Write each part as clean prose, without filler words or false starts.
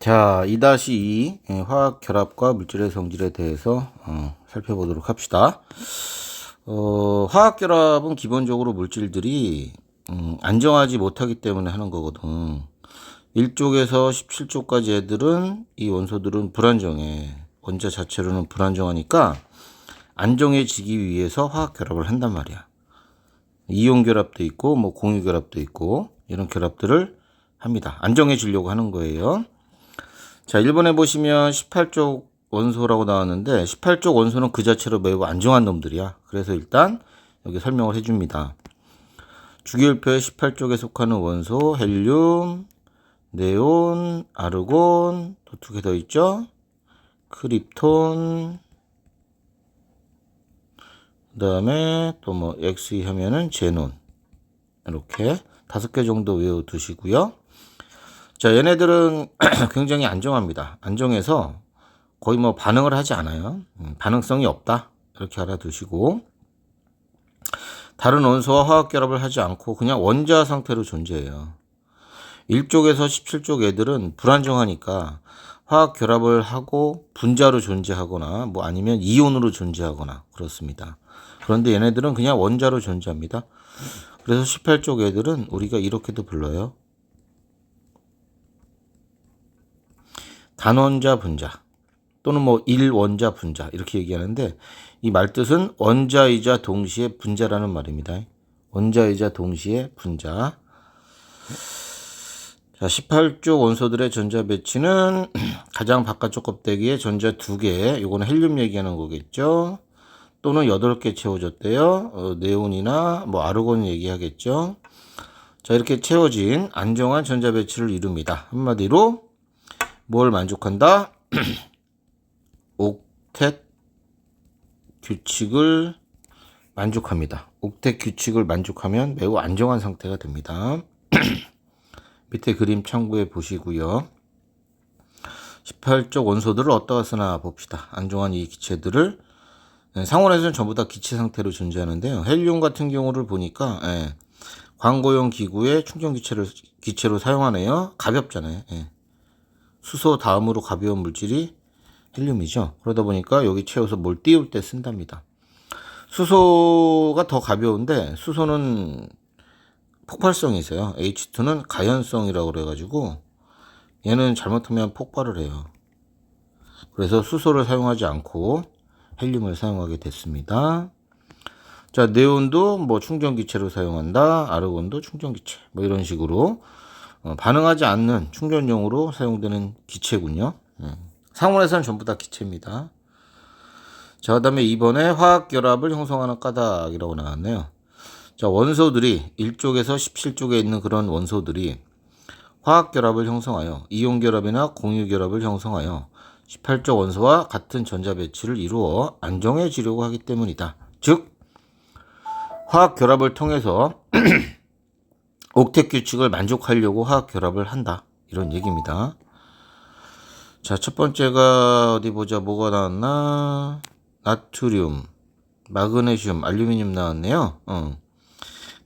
자, 2-2 화학 결합과 물질의 성질에 대해서 살펴보도록 합시다. 화학 결합은 기본적으로 물질들이 안정하지 못하기 때문에 하는 거거든. 1쪽에서 17쪽까지 애들은 이 원소들은 불안정해. 원자 자체로는 불안정하니까 안정해지기 위해서 화학 결합을 한단 말이야. 이온 결합도 있고 뭐 공유 결합도 있고 이런 결합들을 합니다. 안정해지려고 하는 거예요. 자, 1번에 보시면 18쪽 원소라고 나왔는데 18쪽 원소는 그 자체로 매우 안정한 놈들이야. 그래서 일단 여기 설명을 해줍니다. 주기율표의 18쪽에 속하는 원소 헬륨, 네온, 아르곤, 또 2개 더 있죠. 크립톤, 그 다음에 또 뭐 X 하면은 제논, 이렇게 5개 정도 외워두시고요. 자, 얘네들은 굉장히 안정합니다. 안정해서 거의 뭐 반응을 하지 않아요. 반응성이 없다. 이렇게 알아두시고, 다른 원소와 화학 결합을 하지 않고 그냥 원자 상태로 존재해요. 1쪽에서 17쪽 애들은 불안정하니까 화학 결합을 하고 분자로 존재하거나 뭐 아니면 이온으로 존재하거나 그렇습니다. 그런데 얘네들은 그냥 원자로 존재합니다. 그래서 18쪽 애들은 우리가 이렇게도 불러요. 단원자 분자 또는 뭐 일원자 분자 이렇게 얘기하는데 이 말뜻은 원자이자 동시에 분자라는 말입니다. 원자이자 동시에 분자. 자, 18쪽 원소들의 전자 배치는 가장 바깥쪽 껍데기에 전자 2개, 요거는 헬륨 얘기하는 거겠죠. 또는 8개 채워졌대요. 네온이나 뭐 아르곤 얘기하겠죠. 자, 이렇게 채워진 안정한 전자 배치를 이룹니다. 한마디로 뭘 만족한다? 옥텟 규칙을 만족합니다. 옥텟 규칙을 만족하면 매우 안정한 상태가 됩니다. 밑에 그림 참고해 보시고요. 18쪽 원소들을 어디다가 쓰나 봅시다. 안정한 이 기체들을 상온에서는 전부 다 기체 상태로 존재하는데요. 헬륨 같은 경우를 보니까 광고용 기구에 충전 기체로 사용하네요. 가볍잖아요. 수소 다음으로 가벼운 물질이 헬륨이죠. 그러다 보니까 여기 채워서 뭘 띄울 때 쓴답니다. 수소가 더 가벼운데 수소는 폭발성이 있어요. H2는 가연성이라고 그래가지고 얘는 잘못하면 폭발을 해요. 그래서 수소를 사용하지 않고 헬륨을 사용하게 됐습니다. 자, 네온도 뭐 충전기체로 사용한다. 아르곤도 충전기체. 뭐 이런 식으로 반응하지 않는 충전용으로 사용되는 기체군요. 상온에서는 전부 다 기체입니다. 자, 그 다음에 2번에 화학결합을 형성하는 까닭이라고 나왔네요. 자, 원소들이 1쪽에서 17쪽에 있는 그런 원소들이 화학결합을 형성하여 이온결합이나 공유결합을 형성하여 18쪽 원소와 같은 전자 배치를 이루어 안정해지려고 하기 때문이다. 즉, 화학결합을 통해서 옥텟 규칙을 만족하려고 화학결합을 한다. 이런 얘기입니다. 자, 첫 번째가 어디 보자. 뭐가 나왔나? 나트륨, 마그네슘, 알루미늄 나왔네요.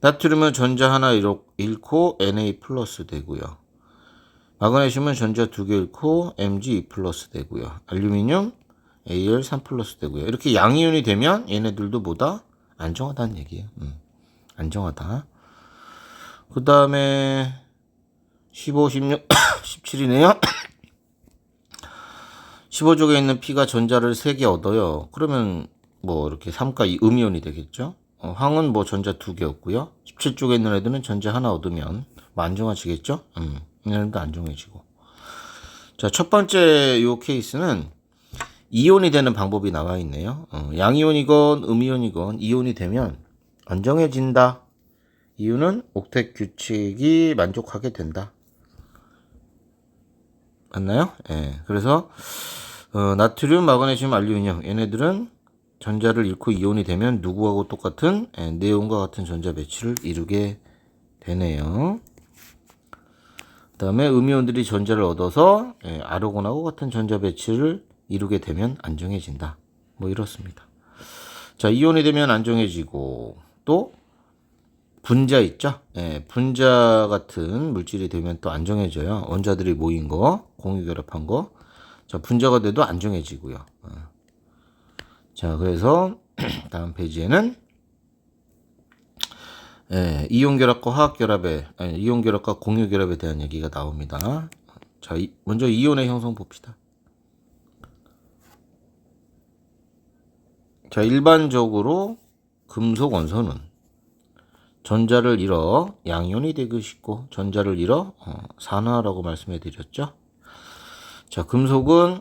나트륨은 전자 하나 잃고 Na 플러스 되고요. 마그네슘은 전자 2개 잃고 Mg2 플러스 되고요. 알루미늄 Al3 플러스 되고요. 이렇게 양이온이 되면 얘네들도 뭐다? 안정하다는 얘기예요. 안정하다. 그 다음에 15, 16, 17이네요. 15쪽에 있는 P가 전자를 3개 얻어요. 그러면 뭐 이렇게 3가 음이온이 되겠죠. 황은 뭐 전자 2개였고요. 17쪽에 있는 애들은 전자 하나 얻으면 뭐 안정해지겠죠. 얘네들도 안정해지고. 자, 첫 번째 요 케이스는 이온이 되는 방법이 나와 있네요. 양이온이건 음이온이건 이온이 되면 안정해진다. 이유는 옥텟 규칙이 만족하게 된다. 맞나요? 그래서 나트륨, 마그네슘, 알루미늄 얘네들은 전자를 잃고 이온이 되면 누구하고 똑같은 네온과 같은 전자 배치를 이루게 되네요. 그 다음에 음이온들이 전자를 얻어서 아르곤하고 같은 전자 배치를 이루게 되면 안정해진다. 뭐 이렇습니다. 자, 이온이 되면 안정해지고 또 분자 있죠? 예, 분자 같은 물질이 되면 또 안정해져요. 원자들이 모인 거, 공유결합한 거. 자, 분자가 돼도 안정해지고요. 자, 그래서 다음 페이지에는 예, 이온결합과 화학결합에, 아니, 이온결합과 공유결합에 대한 얘기가 나옵니다. 자, 먼저 이온의 형성 봅시다. 자, 일반적으로 금속 원소는 전자를 잃어 양이온이 되고 싶고 전자를 잃어 산화라고 말씀해 드렸죠. 자, 금속은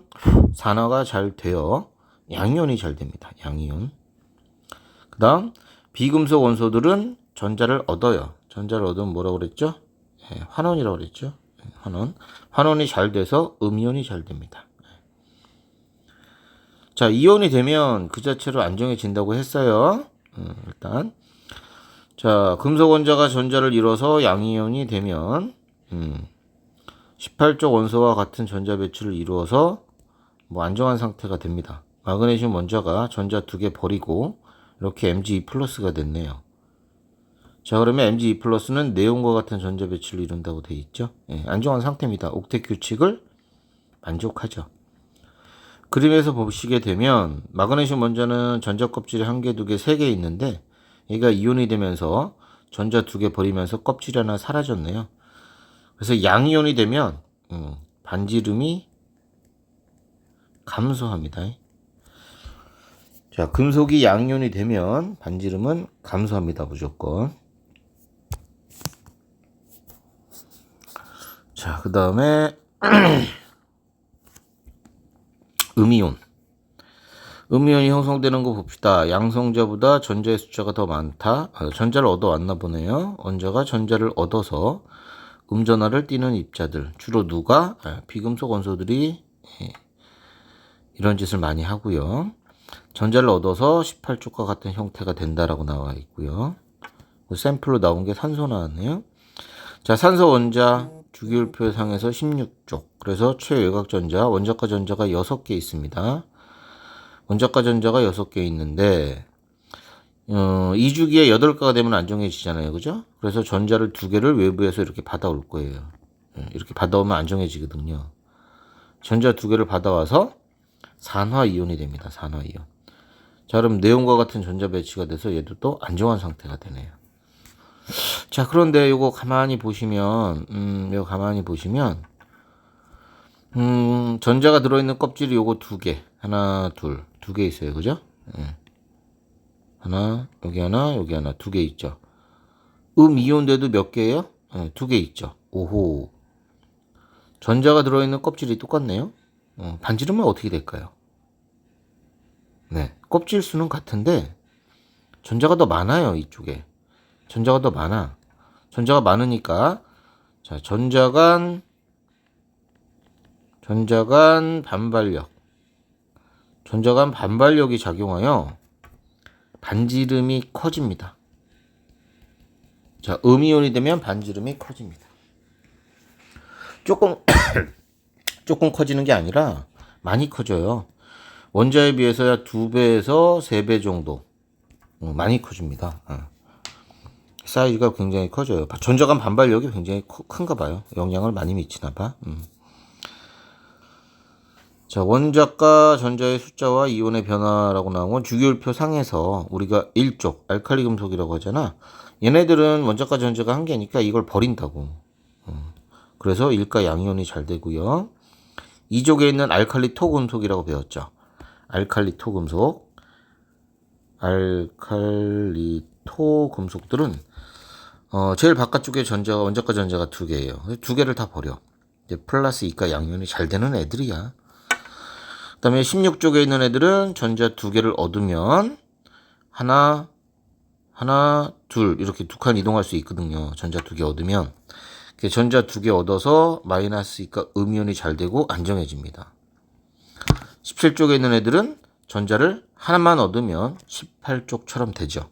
산화가 잘 되어 양이온이 잘 됩니다. 양이온. 그 다음 비금속 원소들은 전자를 얻어요. 전자를 얻으면 뭐라고 그랬죠? 예, 환원이라고 그랬죠. 환원. 환원이 잘 돼서 음이온이 잘 됩니다. 자, 이온이 되면 그 자체로 안정해진다고 했어요. 일단 자, 금속 원자가 전자를 잃어서 양이온이 되면 18쪽 원소와 같은 전자 배출을 이루어서 뭐 안정한 상태가 됩니다. 마그네슘 원자가 전자 2개 버리고 이렇게 Mg2 플러스가 됐네요. 자, 그러면 Mg2 플러스는 네온과 같은 전자 배출을 이룬다고 되어 있죠. 예, 안정한 상태입니다. 옥텟 규칙을 만족하죠. 그림에서 보시게 되면 마그네슘 원자는 전자 껍질이 1개, 2개, 3개 있는데 얘가 이온이 되면서 전자 2개 버리면서 껍질이 하나 사라졌네요. 그래서 양이온이 되면 반지름이 감소합니다. 자, 금속이 양이온이 되면 반지름은 감소합니다. 무조건. 자, 그 다음에 음이온. 음이온이 형성되는 거 봅시다. 양성자보다 전자의 숫자가 더 많다. 전자를 얻어왔나 보네요. 원자가 전자를 얻어서 음전하를 띠는 입자들. 주로 누가? 비금속 원소들이 이런 짓을 많이 하고요. 전자를 얻어서 18쪽과 같은 형태가 된다라고 나와 있고요. 샘플로 나온 게 산소 나왔네요. 자, 산소 원자 주기율표 상에서 16쪽. 그래서 최외곽 전자, 원자과 전자가 6개 있습니다. 원자과 전자가 6개 있는데 2주기에 8가가 되면 안정해지잖아요. 그죠? 그래서 전자를 2개를 외부에서 이렇게 받아올 거예요. 이렇게 받아오면 안정해지거든요. 전자 2개를 받아와서 산화이온이 됩니다. 산화이온. 자, 그럼 네온과 같은 전자 배치가 돼서 얘도 또 안정한 상태가 되네요. 자, 그런데 요거 가만히 보시면 전자가 들어있는 껍질이 요거 2개. 하나, 둘. 2개 있어요. 그죠? 예. 하나, 여기 하나, 여기 하나. 2개 있죠. 이온대도 몇 개예요? 2개 있죠. 오호. 전자가 들어있는 껍질이 똑같네요. 반지름은 어떻게 될까요? 네. 껍질 수는 같은데, 전자가 더 많아요. 이쪽에. 전자가 더 많아. 전자가 많으니까, 자, 전자 간 반발력. 전자 간 반발력이 작용하여 반지름이 커집니다. 자, 음이온이 되면 반지름이 커집니다. 조금 커지는 게 아니라 많이 커져요. 원자에 비해서야 2배에서 3배 정도 많이 커집니다. 사이즈가 굉장히 커져요. 전자 간 반발력이 굉장히 큰가 봐요. 영향을 많이 미치나 봐. 자, 원자과 전자의 숫자와 이온의 변화라고 나온 건 주기율표 상에서 우리가 1쪽 알칼리 금속이라고 하잖아. 얘네들은 원자과 전자가 1개니까 이걸 버린다고. 그래서 일가 양이온이 잘 되고요. 2족에 있는 알칼리 토금속이라고 배웠죠. 알칼리 토금속들은 제일 바깥쪽에 원자과 전자가 2개예요. 2개를 다 버려. 이제 플러스 이가 양이온이 잘 되는 애들이야. 그 다음에 16쪽에 있는 애들은 전자 2개를 얻으면 하나, 둘 이렇게 2칸 이동할 수 있거든요. 전자 2개 얻으면 전자 2개 얻어서 마이너스 이가 음이온이 잘 되고 안정해집니다. 17쪽에 있는 애들은 전자를 하나만 얻으면 18쪽처럼 되죠.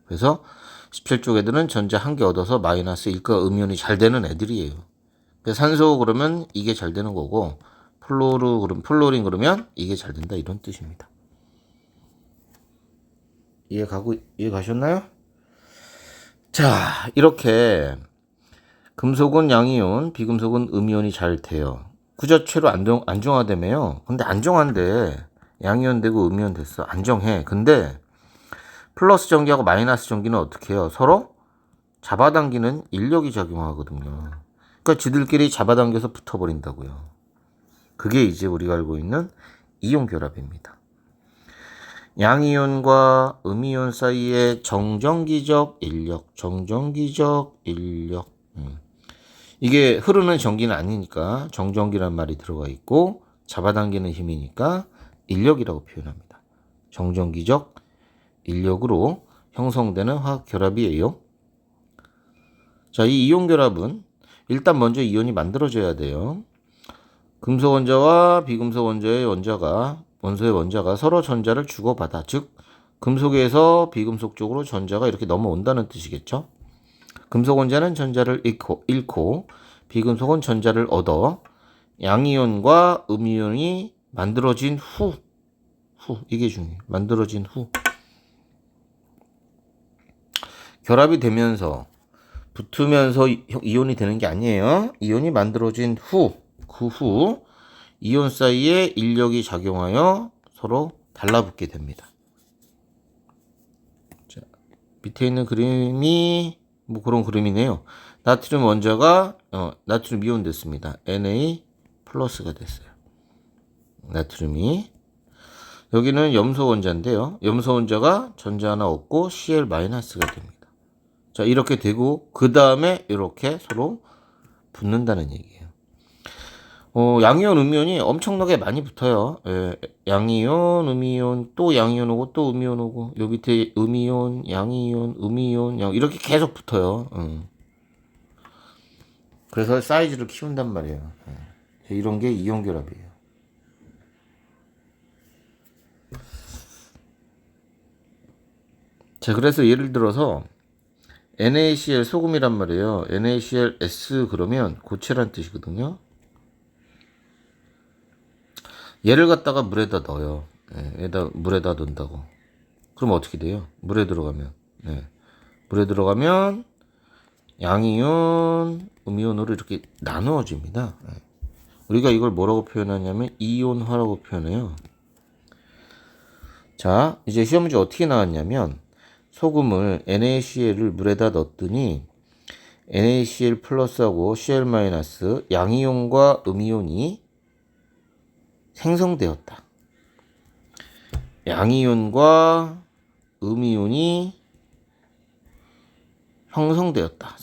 그래서 17쪽 애들은 전자 1개 얻어서 마이너스 1가 음이온이 잘 되는 애들이에요. 산소 그러면 이게 잘 되는 거고 플로린 그러면 이게 잘 된다 이런 뜻입니다. 이해 가셨나요? 자, 이렇게 금속은 양이온, 비금속은 음이온이 잘 돼요. 그 자체로 안정화되며요. 근데 안정화인데 양이온 되고 음이온 됐어. 안정해. 근데 플러스 전기하고 마이너스 전기는 어떻게 해요? 서로 잡아당기는 인력이 작용하거든요. 그러니까 지들끼리 잡아당겨서 붙어버린다고요. 그게 이제 우리가 알고 있는 이온 결합입니다. 양이온과 음이온 사이의 정전기적 인력, 이게 흐르는 전기는 아니니까 정전기란 말이 들어가 있고 잡아당기는 힘이니까 인력이라고 표현합니다. 정전기적 인력으로 형성되는 화학 결합이에요. 자, 이 이온 결합은 일단 먼저 이온이 만들어져야 돼요. 금속 원자와 비금속 원소의 원자가 서로 전자를 주고받아. 즉, 금속에서 비금속 쪽으로 전자가 이렇게 넘어온다는 뜻이겠죠. 금속 원자는 전자를 잃고 비금속은 전자를 얻어 양이온과 음이온이 만들어진 후 이게 중요해요. 만들어진 후 결합이 되면서 붙으면서 이온이 되는 게 아니에요. 이온이 만들어진 그 후 이온 사이에 인력이 작용하여 서로 달라붙게 됩니다. 자, 밑에 있는 그림이 뭐 그런 그림이네요. 나트륨 원자가 나트륨 이온 됐습니다. Na 플러스가 됐어요. 나트륨이 여기는 염소 원자인데요. 염소 원자가 전자 하나 얻고 Cl 마이너스가 됩니다. 자, 이렇게 되고 그 다음에 이렇게 서로 붙는다는 얘기예요. 양이온, 음이온이 엄청나게 많이 붙어요. 예, 양이온, 음이온, 또 양이온 오고 또 음이온 오고 요 밑에 음이온, 양이온, 음이온, 이렇게 계속 붙어요. 그래서 사이즈를 키운단 말이에요. 예, 이런 게 이온 결합이에요. 자, 그래서 예를 들어서 NaCl 소금이란 말이에요. NaClS 그러면 고체란 뜻이거든요. 얘를 갖다가 물에다 넣어요. 예, 물에다 넣는다고. 그럼 어떻게 돼요? 물에 들어가면. 물에 들어가면 양이온, 음이온으로 이렇게 나누어집니다. 우리가 이걸 뭐라고 표현하냐면 이온화라고 표현해요. 자, 이제 시험 문제 어떻게 나왔냐면 소금을 NaCl을 물에다 넣었더니 NaCl 플러스하고 Cl 마이너스 양이온과 음이온이 생성되었다. 양이온과 음이온이 생성되었다.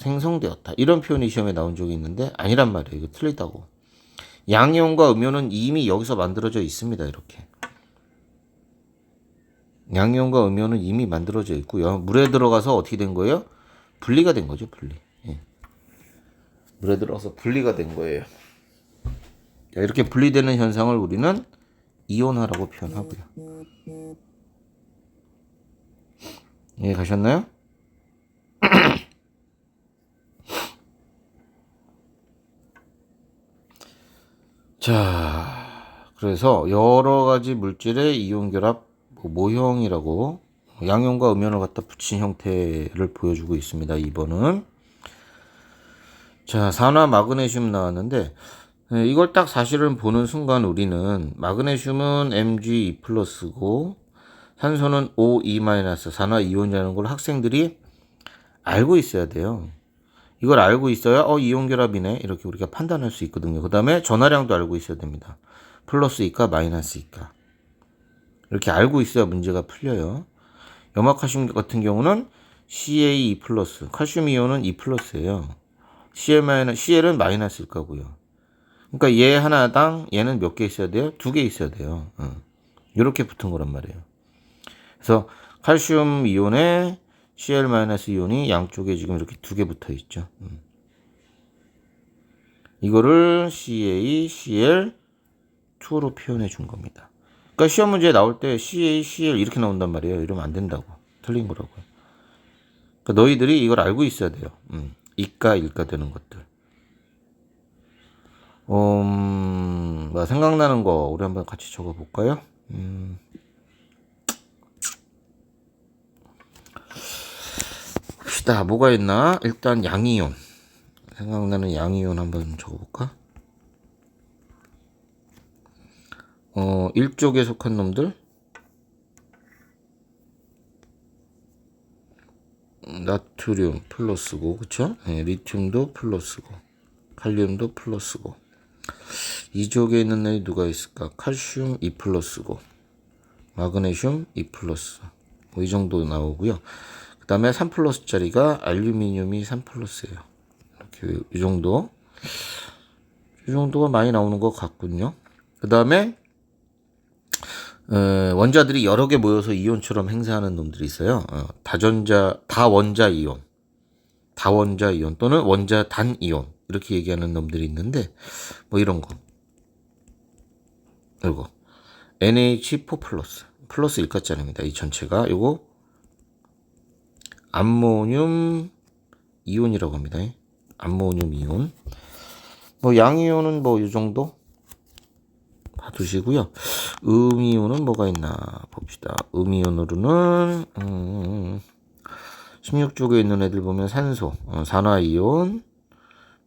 이런 표현이 시험에 나온 적이 있는데 아니란 말이에요. 이거 틀리다고. 양이온과 음이온은 이미 여기서 만들어져 있습니다. 이렇게. 양이온과 음이온은 이미 만들어져 있고요. 물에 들어가서 어떻게 된 거예요? 분리가 된 거죠. 분리. 예. 물에 들어가서 분리가 된 거예요. 이렇게 분리되는 현상을 우리는 이온화라고 표현하고요. 예, 가셨나요? 자, 그래서 여러 가지 물질의 이온 결합 모형이라고 양이온과 음이온을 갖다 붙인 형태를 보여주고 있습니다. 2번은. 자, 산화 마그네슘 나왔는데 이걸 딱 사실은 보는 순간 우리는 마그네슘은 Mg2+고 산소는 O2- 산화 이온이라는 걸 학생들이 알고 있어야 돼요. 이걸 알고 있어야 이온 결합이네 이렇게 우리가 판단할 수 있거든요. 그 다음에 전하량도 알고 있어야 됩니다. 플러스일까 마이너스일까 이렇게 알고 있어야 문제가 풀려요. 염화칼슘 같은 경우는 Ca2+, 칼슘 이온은 2+예요. Cl은 마이너스일 거고요. 그러니까 얘 하나당 얘는 몇 개 있어야 돼요? 2개 있어야 돼요. 이렇게 붙은 거란 말이에요. 그래서 칼슘 이온에 Cl- 이온이 양쪽에 지금 이렇게 2개 붙어 있죠. 이거를 CaCl2로 표현해 준 겁니다. 그러니까 시험 문제에 나올 때 CaCl 이렇게 나온단 말이에요. 이러면 안 된다고. 틀린 거라고요. 그러니까 너희들이 이걸 알고 있어야 돼요. 이가 일가 되는 것들. 뭐 생각나는 거 우리 한번 같이 적어 볼까요? 봅시다. 봅시다. 뭐가 있나? 일단 양이온. 생각나는 양이온 한번 적어볼까? 일족에 속한 놈들. 나트륨 플러스고, 그쵸? 네, 리튬도 플러스고, 칼륨도 플러스고. 이족에 있는 애이 누가 있을까? 칼슘 2 플러스고, 마그네슘 2 플러스. 뭐 이 정도 나오고요. 그 다음에 3 플러스짜리가 알루미늄이 3 플러스예요. 이렇게 이 정도가 많이 나오는 것 같군요. 그 다음에 원자들이 여러 개 모여서 이온처럼 행사하는 놈들이 있어요. 다원자 이온 또는 원자 단 이온 이렇게 얘기하는 놈들이 있는데 뭐 이런 거. 이거 NH4 플러스 일가짜리입니다. 이 전체가 요거 암모늄 이온이라고 합니다. 암모늄 이온. 뭐 양이온은 뭐 이 정도 봐두시고요. 음이온은 뭐가 있나 봅시다. 음이온으로는 16쪽에 있는 애들 보면 산소, 산화이온,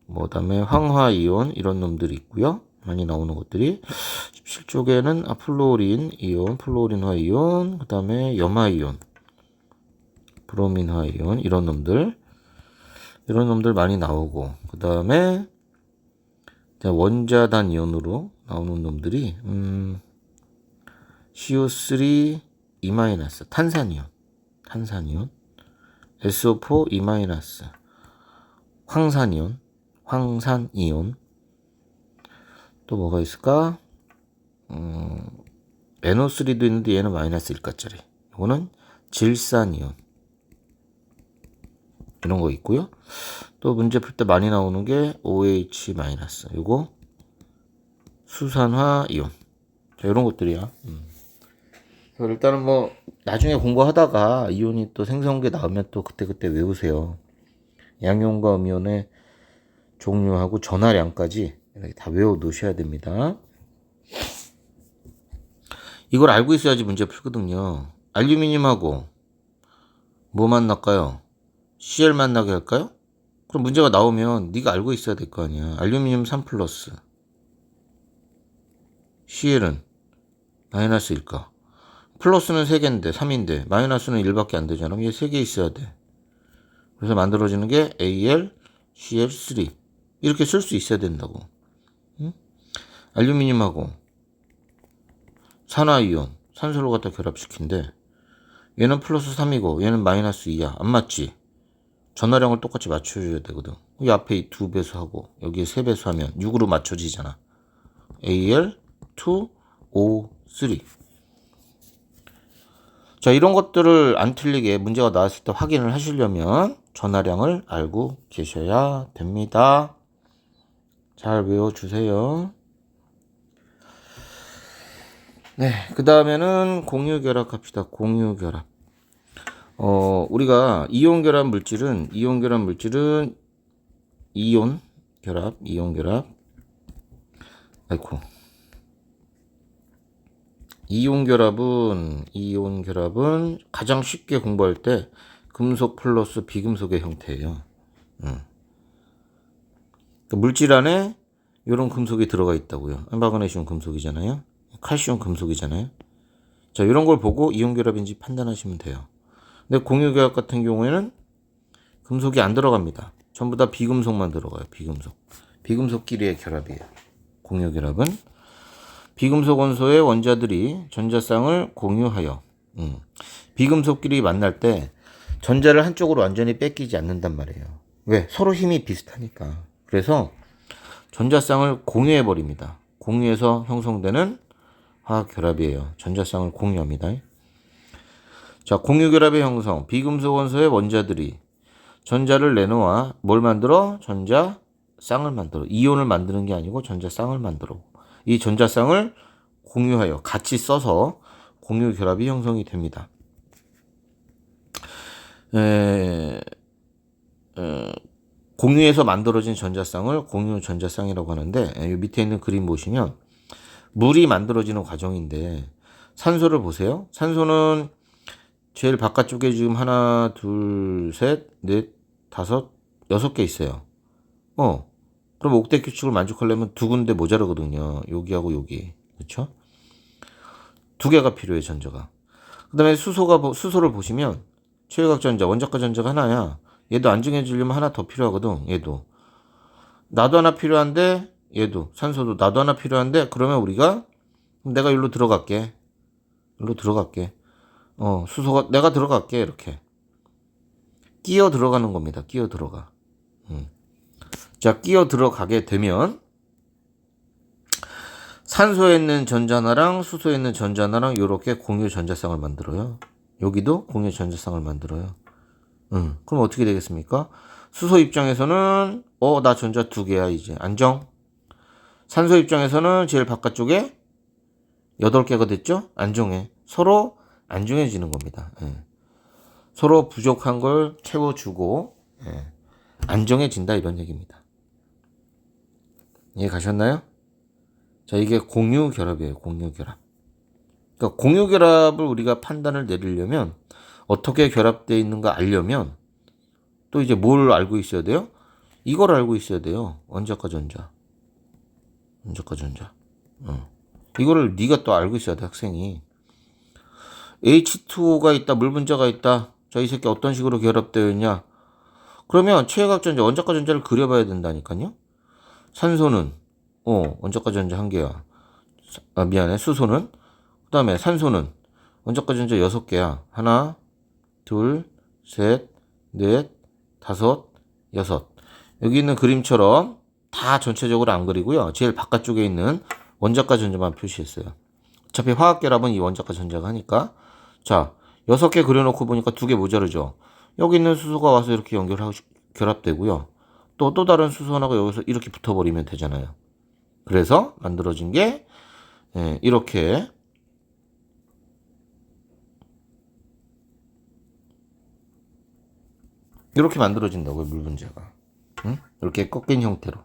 뭐 다음에 황화이온 이런 놈들이 있고요. 많이 나오는 것들이 17쪽에는 플로린 이온, 플로린화이온, 그 다음에 염화이온, 브로민화이온 이런 놈들 많이 나오고, 그 다음에 원자단 이온으로 나오는 놈들이 CO3 E- 탄산이온, SO4 E- 황산이온. 또 뭐가 있을까? NO3도 있는데 얘는 마이너스 1가짜리. 이거는 질산이온. 이런 거 있고요. 또 문제 풀 때 많이 나오는 게 OH-. 요거 수산화 이온. 자, 이런 것들이야. 그래서 일단은 뭐 나중에 공부하다가 이온이 또 생성계 나오면 또 그때 외우세요. 양이온과 음이온의 종류하고 전하량까지 이렇게 다 외워 놓으셔야 됩니다. 이걸 알고 있어야지 문제 풀거든요. 알루미늄하고 뭐 만날까요? Cl 만나게 할까요? 그럼 문제가 나오면 네가 알고 있어야 될 거 아니야. 알루미늄 3 플러스, Cl은 마이너스일까? 플러스는 3개인데 3인데 마이너스는 1밖에 안 되잖아. 얘 3개 있어야 돼. 그래서 만들어지는 게 AlCl3 이렇게 쓸 수 있어야 된다고. 응? 알루미늄하고 산화이온 산소를 갖다 결합시킨데 얘는 플러스 3이고 얘는 마이너스 2야. 안 맞지? 전화량을 똑같이 맞춰줘야 되거든. 이 앞에 2배수하고 여기에 3배수 하면 6으로 맞춰지잖아. Al2O3. 자, 이런 것들을 안 틀리게 문제가 나왔을 때 확인을 하시려면 전하량을 알고 계셔야 됩니다. 잘 외워주세요. 네, 그 다음에는 공유결합 합시다. 공유결합. 우리가 이온 결합 물질은 이온 결합. 아이고. 이온 결합은 가장 쉽게 공부할 때 금속 플러스 비금속의 형태예요. 물질 안에 이런 금속이 들어가 있다고요. 마그네슘 금속이잖아요. 칼슘 금속이잖아요. 자, 이런 걸 보고 이온 결합인지 판단하시면 돼요. 근데 공유 결합 같은 경우에는 금속이 안 들어갑니다. 전부 다 비금속만 들어가요. 비금속끼리의 결합이에요. 공유 결합은 비금속 원소의 원자들이 전자쌍을 공유하여 비금속끼리 만날 때 전자를 한쪽으로 완전히 뺏기지 않는단 말이에요. 왜? 서로 힘이 비슷하니까. 그래서 전자쌍을 공유해 버립니다. 공유해서 형성되는 화학 결합이에요. 전자쌍을 공유합니다. 자, 공유 결합의 형성. 비금속 원소의 원자들이 전자를 내놓아 뭘 만들어? 전자쌍을 만들어. 이온을 만드는 게 아니고 전자쌍을 만들어. 이 전자쌍을 공유하여 같이 써서 공유 결합이 형성이 됩니다. 공유해서 만들어진 전자쌍을 공유 전자쌍이라고 하는데, 이 밑에 있는 그림 보시면 물이 만들어지는 과정인데 산소를 보세요. 산소는 제일 바깥쪽에 지금 하나, 둘, 셋, 넷, 다섯, 6개 있어요. 그럼 옥텟 규칙을 만족하려면 두 군데 모자르거든요. 여기하고 여기. 그렇죠? 두 개가 필요해, 전자가. 그 다음에 수소를 보시면 최외곽 전자, 원자과 전자가 하나야. 얘도 안 정해지려면 하나 더 필요하거든. 얘도. 나도 하나 필요한데 얘도. 산소도 나도 하나 필요한데 그러면 우리가 내가 여기로 들어갈게. 수소가 내가 들어갈게. 이렇게. 끼어 들어가는 겁니다. 끼어 들어가. 자, 끼어 들어가게 되면 산소에 있는 전자 하나랑 수소에 있는 전자 하나랑 이렇게 공유 전자쌍을 만들어요. 여기도 공유 전자쌍을 만들어요. 그럼 어떻게 되겠습니까? 수소 입장에서는 나 전자 2개야 이제 안정. 산소 입장에서는 제일 바깥쪽에 8개가 됐죠? 안정해. 서로 안정해지는 겁니다. 서로 부족한 걸 채워주고 안정해진다 이런 얘기입니다. 이해 가셨나요? 자, 이게 공유 결합이에요. 공유 결합. 그러니까 공유 결합을 우리가 판단을 내리려면 어떻게 결합되어 있는가 알려면 또 이제 뭘 알고 있어야 돼요? 이걸 알고 있어야 돼요. 원자과 전자. 이거를 네가 또 알고 있어야 돼, 학생이. H2O가 있다, 물 분자가 있다. 자, 이 새끼 어떤 식으로 결합되어 있냐? 그러면 최외곽 전자, 원자과 전자를 그려봐야 된다니까요. 산소는 원자과 전자 1개야. 미안해. 수소는. 그 다음에 산소는 원자과 전자 6개야. 하나, 둘, 셋, 넷, 다섯, 여섯. 여기 있는 그림처럼 다 전체적으로 안 그리고요. 제일 바깥쪽에 있는 원자과 전자만 표시했어요. 어차피 화학 결합은 이 원자과 전자가 하니까. 자, 6개 그려놓고 보니까 2개 모자르죠. 여기 있는 수소가 와서 이렇게 결합되고요. 또 다른 수소 하나가 여기서 이렇게 붙어버리면 되잖아요. 그래서 만들어진 게 이렇게 만들어진다고요. 물 분자가. 이렇게 꺾인 형태로.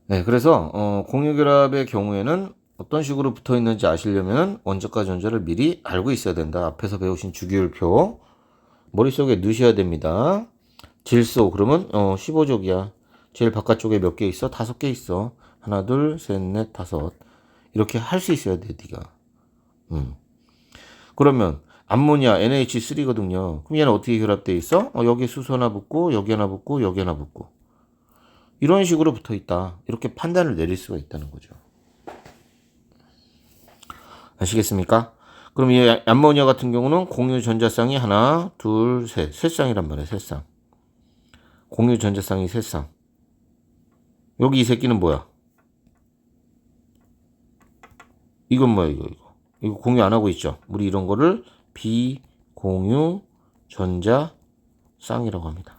네, 그래서 공유 결합의 경우에는 어떤 식으로 붙어 있는지 아시려면 원자과 전자를 미리 알고 있어야 된다. 앞에서 배우신 주기율표 머릿속에 넣으셔야 됩니다. 질소 그러면 15족이야. 제일 바깥쪽에 몇 개 있어? 5개 있어. 하나, 둘, 셋, 넷, 다섯. 이렇게 할 수 있어야 돼, 네가. 그러면 암모니아 NH3거든요. 그럼 얘는 어떻게 결합돼 있어? 여기 수소 하나 붙고 여기 하나 붙고 여기 하나 붙고 이런 식으로 붙어 있다. 이렇게 판단을 내릴 수가 있다는 거죠. 아시겠습니까? 그럼 이 암모니아 같은 경우는 공유 전자쌍이 하나, 둘, 셋. 세 쌍이란 말이에요. 세 쌍. 공유 전자쌍이 세 쌍. 여기 이 새끼는 뭐야? 이건 뭐야, 이거. 이거 공유 안 하고 있죠? 우리 이런 거를 비공유 전자쌍이라고 합니다.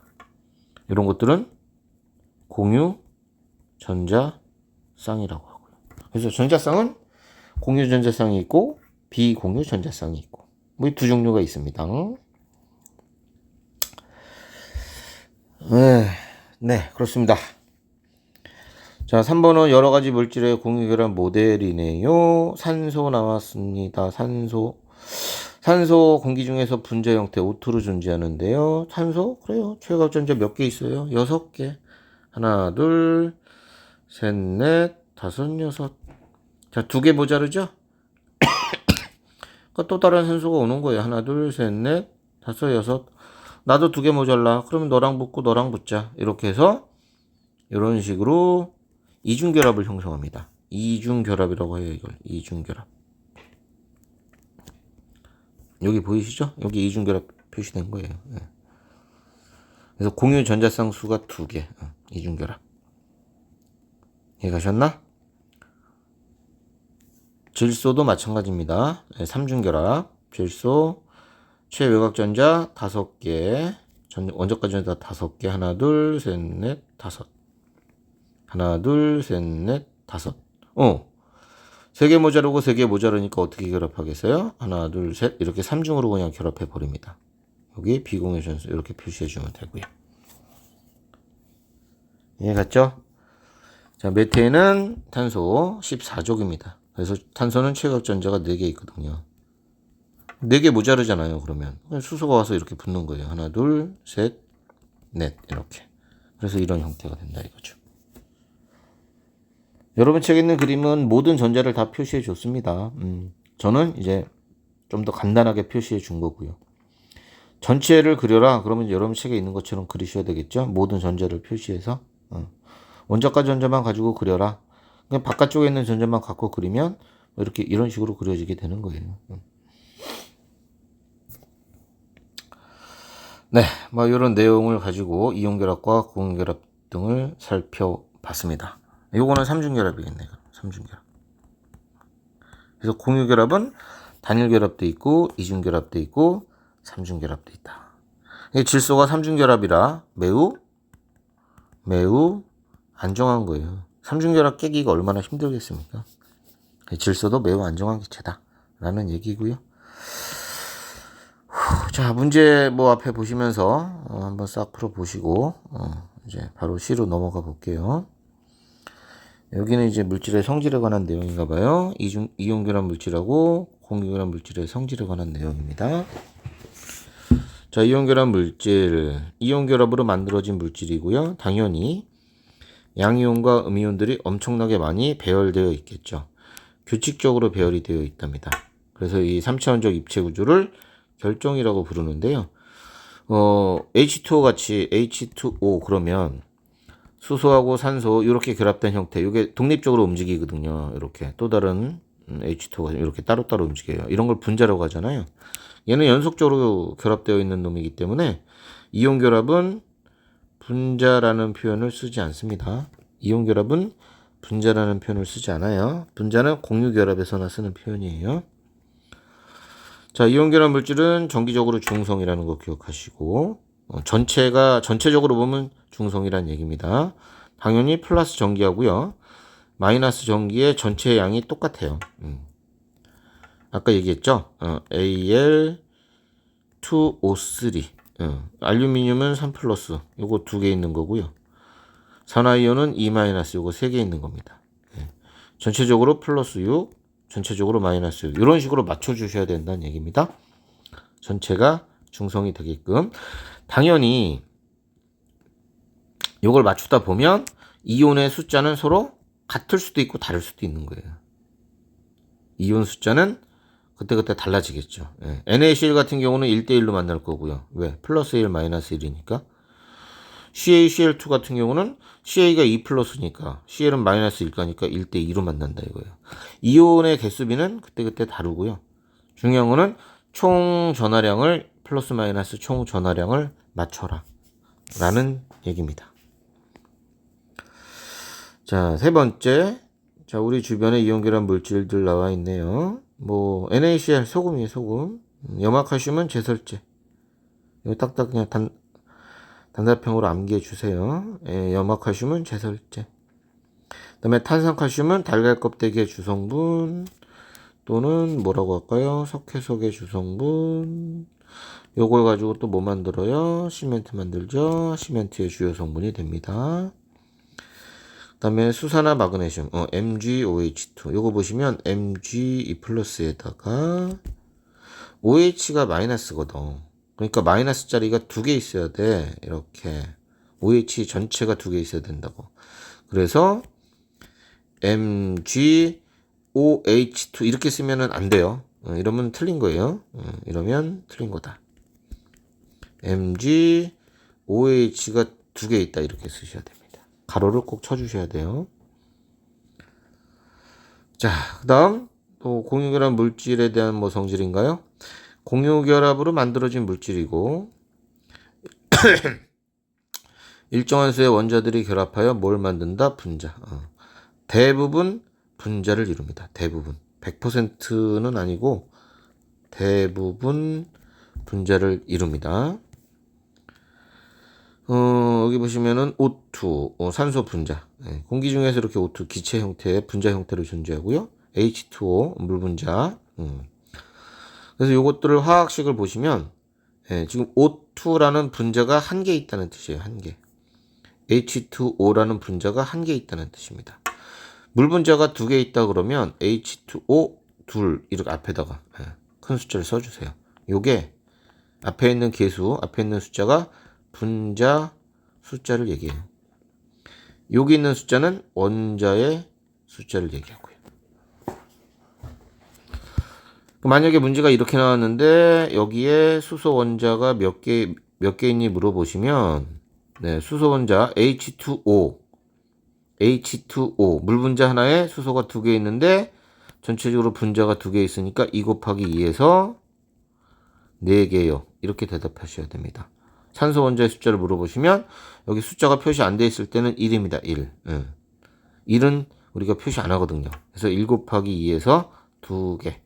이런 것들은 공유 전자쌍이라고 하고요. 그래서 전자쌍은 공유 전자쌍이 있고 비공유 전자쌍이 있고 뭐 두 종류가 있습니다. 네, 그렇습니다. 자, 3번은 여러 가지 물질의 공유 결합 모델이네요. 산소 나왔습니다. 산소 공기 중에서 분자 형태 O2로 존재하는데요. 산소? 그래요. 최외곽 전자 몇 개 있어요? 6개. 하나, 둘, 셋, 넷, 다섯, 여섯. 자, 2개 모자르죠? 그러니까 또 다른 산소가 오는 거예요. 하나, 둘, 셋, 넷, 다섯, 여섯. 나도 2개 모자라. 그러면 너랑 붙고 너랑 붙자. 이렇게 해서 이런 식으로 이중결합을 형성합니다. 이중결합이라고 해요. 이걸 이중결합. 여기 보이시죠? 여기 이중결합 표시된 거예요. 그래서 공유 전자쌍 수가 2개. 이중결합. 이해 가셨나? 질소도 마찬가지입니다. 3중결합. 질소 최외곽 전자 5개. 원자과 전자 5개. 하나, 둘, 셋, 넷, 다섯. 하나, 둘, 셋, 넷, 다섯. 3개 모자르고 3개 모자르니까 어떻게 결합하겠어요? 하나, 둘, 셋. 이렇게 3중으로 그냥 결합해 버립니다. 여기 비공유 전수 이렇게 표시해 주면 되고요. 이해 갔죠? 자, 메테인은 탄소 14족입니다. 그래서 탄소는 최외곽 전자가 4개 있거든요. 4개 모자르잖아요. 그러면 수소가 와서 이렇게 붙는 거예요. 하나, 둘, 셋, 넷 이렇게. 그래서 이런 형태가 된다 이거죠. 여러분 책에 있는 그림은 모든 전자를 다 표시해 줬습니다. 저는 이제 좀 더 간단하게 표시해 준 거고요. 전체를 그려라. 그러면 여러분 책에 있는 것처럼 그리셔야 되겠죠. 모든 전자를 표시해서 원자과 전자만 가지고 그려라. 그냥 바깥쪽에 있는 전자만 갖고 그리면 이렇게 이런 식으로 그려지게 되는 거예요. 네, 뭐 이런 내용을 가지고 이온결합과 고온결합 등을 살펴봤습니다. 요거는 삼중결합이겠네요. 삼중결합. 그래서 공유결합은 단일결합도 있고 이중결합도 있고 삼중결합도 있다. 질소가 삼중결합이라 매우 안정한 거예요. 삼중결합 깨기가 얼마나 힘들겠습니까? 질소도 매우 안정한 기체다 라는 얘기고요. 자, 문제 뭐 앞에 보시면서 한번 싹 풀어보시고 이제 바로 C로 넘어가 볼게요. 여기는 이제 물질의 성질에 관한 내용인가 봐요. 이온결합 물질하고 공유결합 물질의 성질에 관한 내용입니다. 자, 이온결합 물질, 이온결합으로 만들어진 물질이고요. 당연히 양이온과 음이온들이 엄청나게 많이 배열되어 있겠죠. 규칙적으로 배열이 되어 있답니다. 그래서 이 3차원적 입체 구조를 결정이라고 부르는데요. H2O 같이 H2O 그러면 수소하고 산소 이렇게 결합된 형태, 이게 독립적으로 움직이거든요. 이렇게 또 다른 H2O가 이렇게 따로따로 움직여요. 이런 걸 분자라고 하잖아요. 얘는 연속적으로 결합되어 있는 놈이기 때문에 이온 결합은 분자라는 표현을 쓰지 않습니다. 이온 결합은 분자라는 표현을 쓰지 않아요. 분자는 공유 결합에서나 쓰는 표현이에요. 자, 이온 결합 물질은 정기적으로 중성이라는 거 기억하시고 전체적으로 보면 중성이란 얘기입니다. 당연히 플러스 전기하고요. 마이너스 전기의 전체 양이 똑같아요. 아까 얘기했죠? Al2O3 알루미늄은 3 플러스 요거 2개 있는 거고요. 산화이온은 2 마이너스 요거 3개 있는 겁니다. 전체적으로 플러스 6 전체적으로 마이너스 6 이런 식으로 맞춰주셔야 된다는 얘기입니다. 전체가 중성이 되게끔. 당연히 이걸 맞추다 보면 이온의 숫자는 서로 같을 수도 있고 다를 수도 있는 거예요. 이온 숫자는 그때그때 달라지겠죠. NaCl 같은 경우는 1대1로 만날 거고요. 왜? 플러스 1 마이너스 1이니까. CaCl2 같은 경우는 Ca가 2 플러스니까 Cl은 마이너스 1가니까 1대2로 만난다 이거예요. 이온의 개수비는 그때그때 다르고요. 중요한 거는 총 전하량을 플러스 마이너스 총 전하량을 맞춰라 라는 얘기입니다. 자, 세 번째. 자, 우리 주변에 이온결합 물질들 나와 있네요. 뭐 NaCl 소금이에요. 소금. 염화칼슘은 제설제. 이거 딱딱 그냥 단답형으로 암기해 주세요. 염화칼슘은 제설제. 그다음에 탄산칼슘은 달걀 껍데기의 주성분 또는 뭐라고 할까요? 석회석의 주성분. 요걸 가지고 또 뭐 만들어요? 시멘트 만들죠. 시멘트의 주요 성분이 됩니다. 그다음에 수산화 마그네슘, MgOH2. 요거 보시면 Mg2 플러스에다가 OH가 마이너스거든. 그러니까 마이너스 자리가 2개 있어야 돼. 이렇게 OH 전체가 2개 있어야 된다고. 그래서 MgOH2 이렇게 쓰면은 안 돼요. 이러면 틀린 거예요. 이러면 틀린 거다. MgOH가 2개 있다 이렇게 쓰셔야 됩니다. 가로를 꼭 쳐주셔야 돼요. 자, 그 다음 또 공유결합 물질에 대한 뭐 성질인가요? 공유결합으로 만들어진 물질이고 일정한 수의 원자들이 결합하여 뭘 만든다? 분자. 대부분 분자를 이룹니다. 대부분. 100%는 아니고 대부분 분자를 이룹니다. 여기 보시면은 O2, 산소 분자. 공기 중에서 이렇게 O2 기체 형태의 분자 형태로 존재하고요. H2O, 물 분자. 그래서 요것들을 화학식을 보시면, 지금 O2라는 분자가 1개 있다는 뜻이에요. 1개. H2O라는 분자가 1개 있다는 뜻입니다. 물 분자가 2개 있다 그러면 H2O 둘 이렇게 앞에다가 큰 숫자를 써주세요. 요게 앞에 있는 개수, 앞에 있는 숫자가 분자 숫자를 얘기해요. 여기 있는 숫자는 원자의 숫자를 얘기하고요. 만약에 문제가 이렇게 나왔는데 여기에 수소 원자가 몇 개 있니 물어보시면, 네, 수소 원자 H2O 물 분자 하나에 수소가 2개 있는데 전체적으로 분자가 2개 있으니까 2 곱하기 2에서 4개요. 이렇게 대답하셔야 됩니다. 산소 원자의 숫자를 물어보시면 여기 숫자가 표시 안 돼 있을 때는 1입니다. 1. 1은 우리가 표시 안 하거든요. 그래서 1 곱하기 2에서 2개.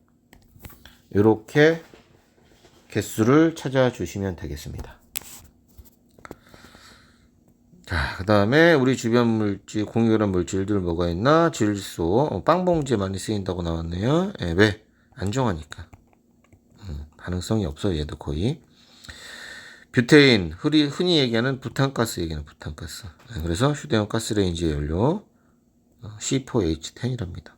이렇게 개수를 찾아주시면 되겠습니다. 자, 그 다음에 우리 주변 물질, 공유결합 물질들 뭐가 있나? 질소, 빵봉지에 많이 쓰인다고 나왔네요. 왜? 안정하니까. 반응성이 없어요, 얘도 거의. 뷰테인, 흔히 얘기하는 부탄가스 얘기는 부탄가스. 그래서 휴대용 가스레인지 연료 C4H10이랍니다.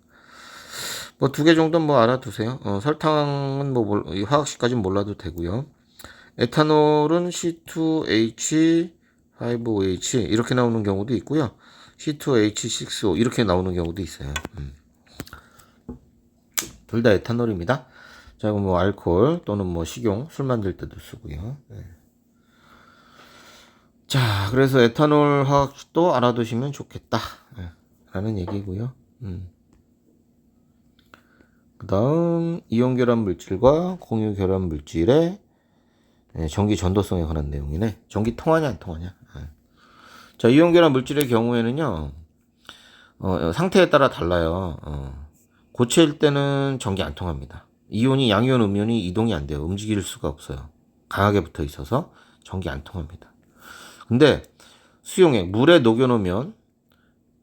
뭐 2개 정도는 뭐 알아두세요. 설탕은 뭐 화학식까지는 몰라도 되고요. 에탄올은 C2H5OH 이렇게 나오는 경우도 있고요. C2H6O 이렇게 나오는 경우도 있어요. 둘 다 에탄올입니다. 자, 그럼 뭐 알코올 또는 뭐 식용, 술 만들 때도 쓰고요. 네. 자, 그래서 에탄올 화학식도 알아두시면 좋겠다. 네, 라는 얘기고요. 그 다음 이온결합 물질과 공유결합 물질의 전기 전도성에 관한 내용이네. 전기 통하냐 안 통하냐. 자, 이온결합 물질의 경우에는요, 상태에 따라 달라요. 고체일 때는 전기 안 통합니다. 이온이 양이온, 음이온이 이동이 안 돼요. 움직일 수가 없어요. 강하게 붙어 있어서 전기 안 통합니다. 근데 수용액, 물에 녹여놓으면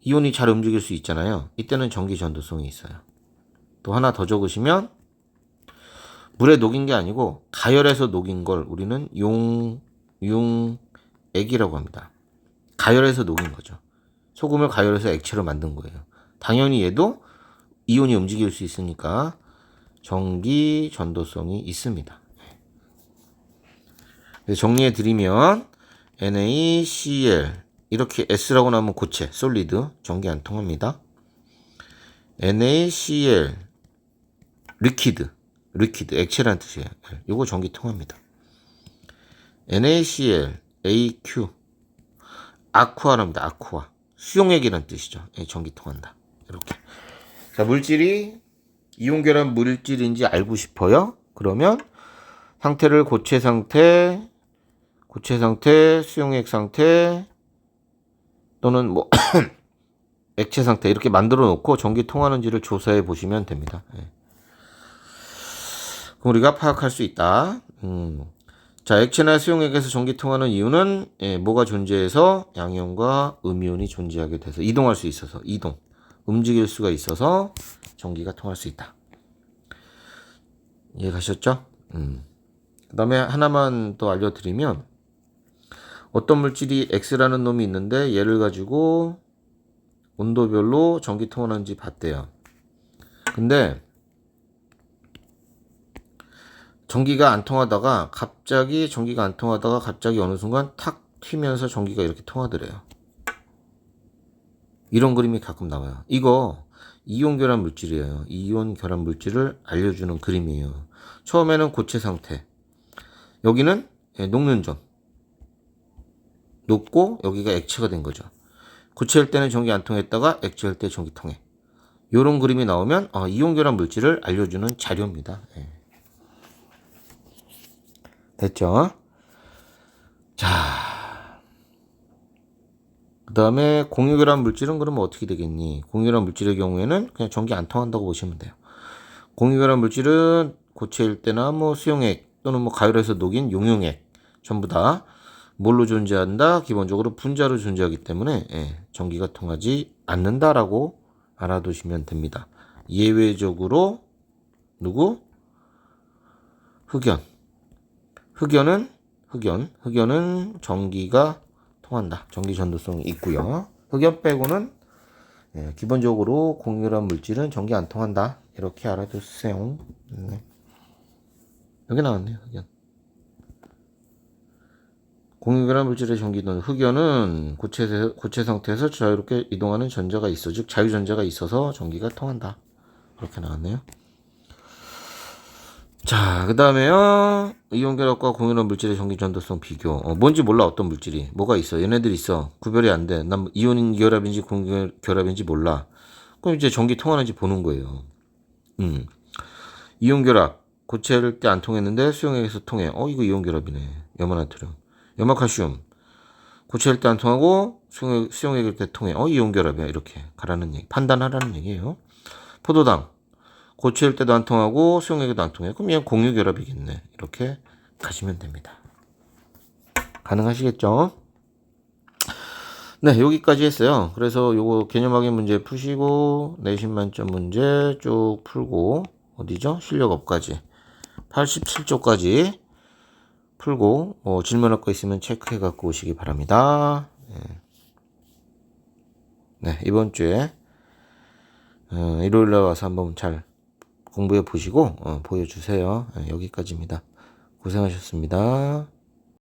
이온이 잘 움직일 수 있잖아요. 이때는 전기 전도성이 있어요. 또 하나 더 적으시면, 물에 녹인 게 아니고 가열해서 녹인 걸 우리는 용액이라고 합니다. 가열해서 녹인 거죠. 소금을 가열해서 액체로 만든 거예요. 당연히 얘도 이온이 움직일 수 있으니까 전기 전도성이 있습니다. 그래서 정리해 드리면 NaCl 이렇게 S라고 나오면 고체, 솔리드, 전기 안 통합니다. NaCl 리퀴드, 액체라는 뜻이에요. 요거 전기 통합니다. NaCl AQ 아쿠아랍니다. 아쿠아 수용액이라는 뜻이죠. 전기 통한다. 이렇게. 자, 물질이 이온결합 물질인지 알고 싶어요? 그러면 상태를 고체 상태, 수용액 상태 또는 뭐 액체 상태 이렇게 만들어 놓고 전기 통하는지를 조사해 보시면 됩니다. 그럼 우리가 파악할 수 있다. 자, 액체나 수용액에서 전기 통하는 이유는 뭐가 존재해서 양이온과 음이온이 존재하게 돼서 이동할 수 있어서 움직일 수가 있어서 전기가 통할 수 있다. 이해 가셨죠? 그 다음에 하나만 더 알려드리면, 어떤 물질이 X라는 놈이 있는데 얘를 가지고 온도별로 전기 통하는지 봤대요. 근데 전기가 안 통하다가 갑자기 어느 순간 탁 튀면서 전기가 이렇게 통하더래요. 이런 그림이 가끔 나와요. 이거 이온 결합 물질이에요. 이온 결합 물질을 알려주는 그림이에요. 처음에는 고체 상태, 여기는 녹는 점, 녹고 여기가 액체가 된 거죠. 고체일 때는 전기 안 통했다가 액체일 때 전기 통해. 이런 그림이 나오면 이온 결합 물질을 알려주는 자료입니다. 됐죠? 자, 그 다음에 공유결합 물질은 그러면 어떻게 되겠니? 공유결합 물질의 경우에는 그냥 전기 안 통한다고 보시면 돼요. 공유결합 물질은 고체일 때나 뭐 수용액 또는 뭐 가열해서 녹인 용융액 전부 다 뭘로 존재한다? 기본적으로 분자로 존재하기 때문에 전기가 통하지 않는다라고 알아두시면 됩니다. 예외적으로 누구? 흑연은 전기가 통한다. 전기 전도성이 있고요. 흑연 빼고는 기본적으로 공유결합 물질은 전기 안 통한다. 이렇게 알아두세요. 네. 여기 나왔네요. 흑연. 공유결합 물질의 전기는 흑연은 고체 상태에서 자유롭게 이동하는 전자가 있어, 즉 자유전자가 있어서 전기가 통한다. 그렇게 나왔네요. 자, 그 다음에요. 이온결합과 공유결합 물질의 전기 전도성 비교. 뭔지 몰라, 어떤 물질이. 뭐가 있어. 얘네들 있어. 구별이 안 돼. 난 이온 결합인지 공유 결합인지 몰라. 그럼 이제 전기 통하는지 보는 거예요. 이온결합. 고체를 때 안 통했는데 수용액에서 통해. 이거 이온결합이네. 염화나트륨. 염화칼슘. 고체일 때 안 통하고 수용액일 때 통해. 이온결합이야. 이렇게 가라는 얘기. 판단하라는 얘기예요. 포도당. 고체일 때도 안 통하고 수용액에도 안 통해. 그럼 얘는 공유결합이겠네. 이렇게 가시면 됩니다. 가능하시겠죠? 네, 여기까지 했어요. 그래서 요거 개념 확인 문제 푸시고 내신 만점 문제 쭉 풀고 어디죠? 실력업까지 87쪽까지 풀고 질문할 거 있으면 체크해 갖고 오시기 바랍니다. 네, 이번 주에 일요일에 와서 한번 잘 공부해 보시고 보여주세요. 여기까지입니다. 고생하셨습니다.